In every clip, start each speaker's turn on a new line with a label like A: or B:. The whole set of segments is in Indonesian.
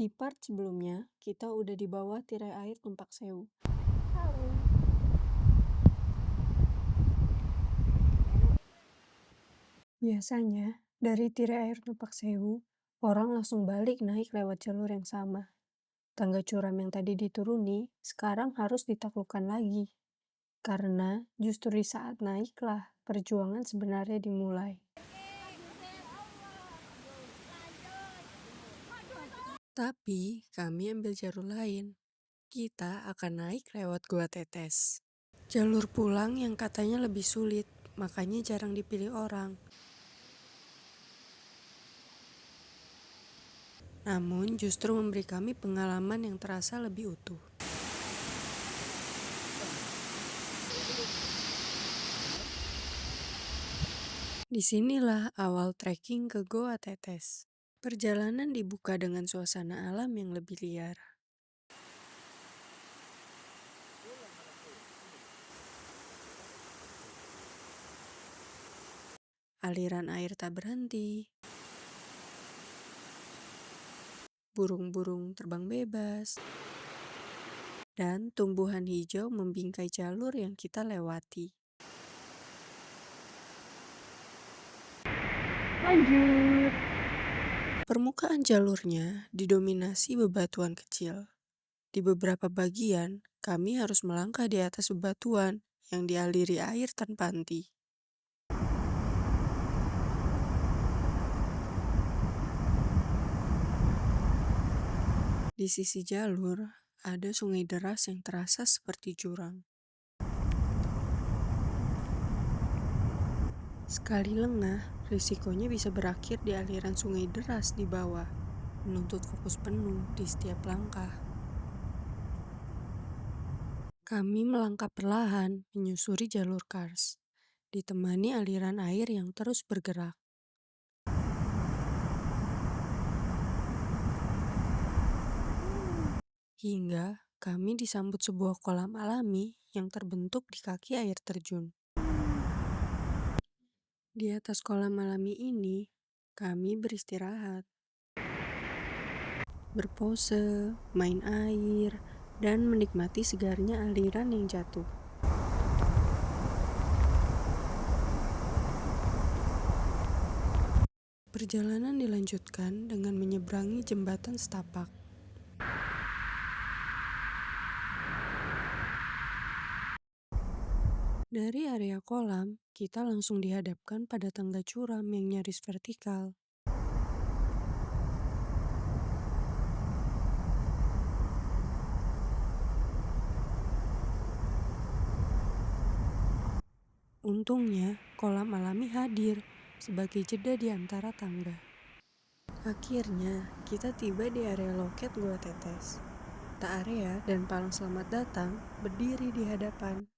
A: Di part sebelumnya, kita udah di bawah tirai air Tumpak Sewu. Biasanya, dari tirai air Tumpak Sewu, orang langsung balik naik lewat jalur yang sama. Tangga curam yang tadi dituruni, sekarang harus ditaklukkan lagi. Karena justru di saat naiklah perjuangan sebenarnya dimulai. Tapi kami ambil jalur lain. Kita akan naik lewat Gua Tetes. Jalur pulang yang katanya lebih sulit, makanya jarang dipilih orang. Namun justru memberi kami pengalaman yang terasa lebih utuh. Disinilah awal trekking ke Goa Tetes. Perjalanan dibuka dengan suasana alam yang lebih liar. Aliran air tak berhenti. Burung-burung terbang bebas. Dan tumbuhan hijau membingkai jalur yang kita lewati.
B: Lanjut.
A: Permukaan jalurnya didominasi bebatuan kecil. Di beberapa bagian, kami harus melangkah di atas bebatuan yang dialiri air tanpa henti. Di sisi jalur, ada sungai deras yang terasa seperti jurang. Sekali lengah, risikonya bisa berakhir di aliran sungai deras di bawah, menuntut fokus penuh di setiap langkah. Kami melangkah perlahan menyusuri jalur kars, ditemani aliran air yang terus bergerak. Hingga kami disambut sebuah kolam alami yang terbentuk di kaki air terjun. Di atas kolam alami ini, kami beristirahat, berpose, main air, dan menikmati segarnya aliran yang jatuh. Perjalanan dilanjutkan dengan menyeberangi jembatan setapak. Dari area kolam, kita langsung dihadapkan pada tangga curam yang nyaris vertikal. Untungnya, kolam alami hadir sebagai jeda di antara tangga. Akhirnya, kita tiba di area loket Gua Tetes. Tak area dan palang selamat datang berdiri di hadapan.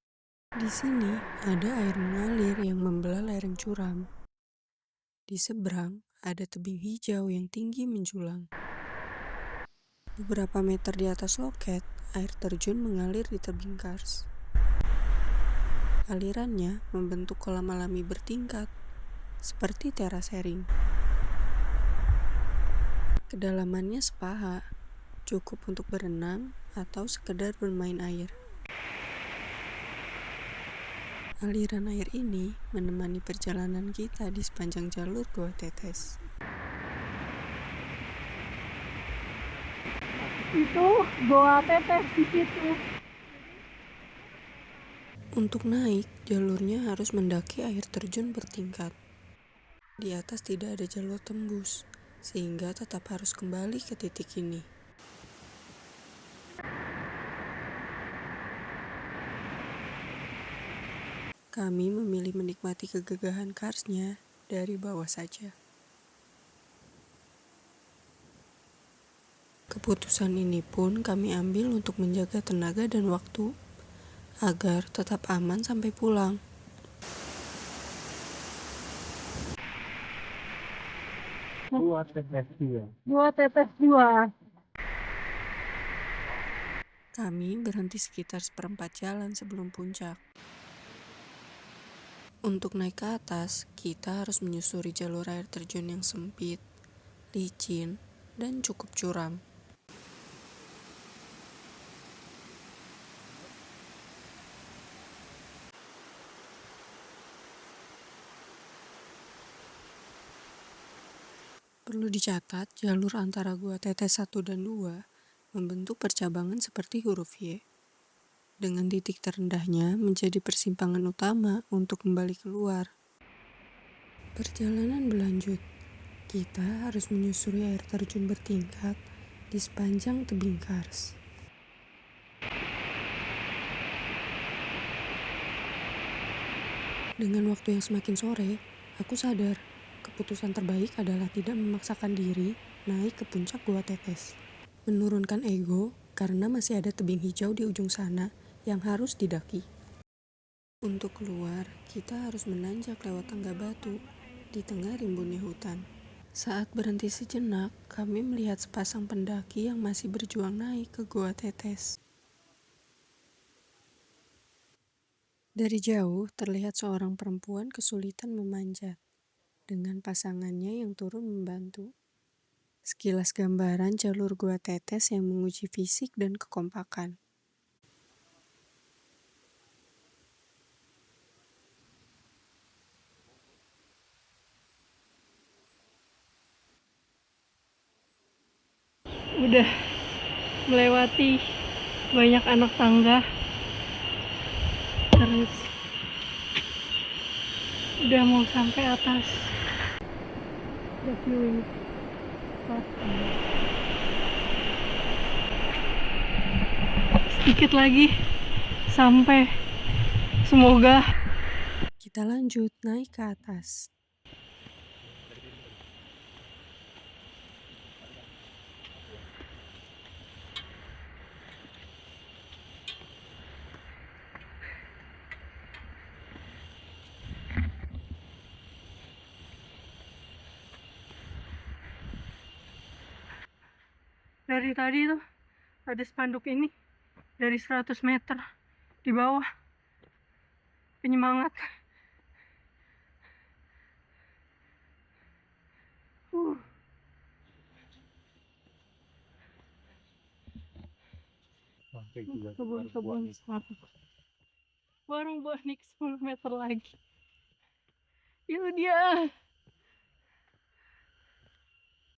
A: Di sini ada air mengalir yang membelah lereng curam. Di seberang ada tebing hijau yang tinggi menjulang. Beberapa meter di atas loket, air terjun mengalir di tebing kars. Alirannya membentuk kolam alami bertingkat, seperti terasering. Kedalamannya sepaha, cukup untuk berenang atau sekedar bermain air. Aliran air ini menemani perjalanan kita di sepanjang jalur Gua Tetes.
B: Itu Goa Tetes di situ.
A: Untuk naik, jalurnya harus mendaki air terjun bertingkat. Di atas tidak ada jalur tembus, sehingga tetap harus kembali ke titik ini. Kami memilih menikmati kegagahan karsnya dari bawah saja. Keputusan ini pun kami ambil untuk menjaga tenaga dan waktu agar tetap aman sampai pulang.
B: Goa Tetes 2. Goa Tetes 2.
A: Kami berhenti sekitar seperempat jalan sebelum puncak. Untuk naik ke atas, kita harus menyusuri jalur air terjun yang sempit, licin, dan cukup curam. Perlu dicatat, jalur antara Gua Tetes 1 dan 2 membentuk percabangan seperti huruf Y. Dengan titik terendahnya menjadi persimpangan utama untuk kembali keluar. Perjalanan berlanjut. Kita harus menyusuri air terjun bertingkat di sepanjang tebing kars. Dengan waktu yang semakin sore, aku sadar keputusan terbaik adalah tidak memaksakan diri naik ke puncak Gua Tetes. Menurunkan ego karena masih ada tebing hijau di ujung sana yang harus didaki. Untuk keluar, kita harus menanjak lewat tangga batu di tengah rimbunnya hutan. Saat berhenti sejenak, kami melihat sepasang pendaki yang masih berjuang naik ke Gua Tetes. Dari jauh, terlihat seorang perempuan kesulitan memanjat, dengan pasangannya yang turun membantu. Sekilas gambaran jalur Gua Tetes yang menguji fisik dan kekompakan.
C: Udah melewati banyak anak tangga, terus udah mau sampai atas. Udah viewing sedikit lagi sampai, semoga.
A: Kita lanjut naik ke atas.
C: Dari tadi tuh ada spanduk ini dari 100 meter di bawah, penyemangat. Kebun-kebun warung bonik 10 meter lagi. Itu dia.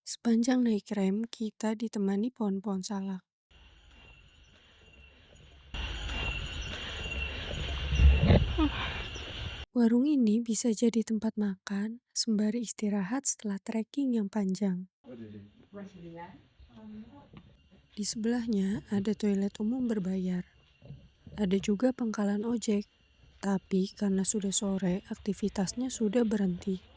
A: Sepanjang naik rem, kita ditemani pohon-pohon salak. Warung ini bisa jadi tempat makan sembari istirahat setelah trekking yang panjang. Di sebelahnya ada toilet umum berbayar. Ada juga pangkalan ojek, tapi karena sudah sore, aktivitasnya sudah berhenti.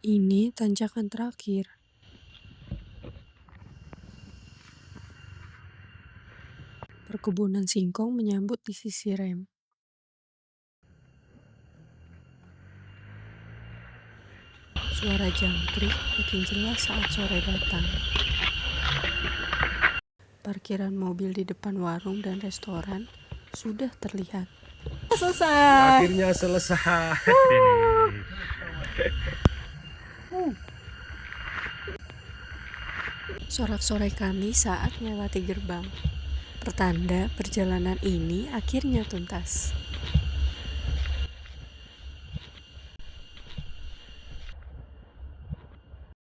A: Ini tanjakan terakhir. Perkebunan singkong menyambut di sisi rem. Suara jangkrik makin jelas saat sore datang. Parkiran mobil di depan warung dan restoran sudah terlihat.
C: Selesai.
B: Akhirnya selesai.
A: Sorak-sorai kami saat melewati gerbang. Pertanda perjalanan ini akhirnya tuntas.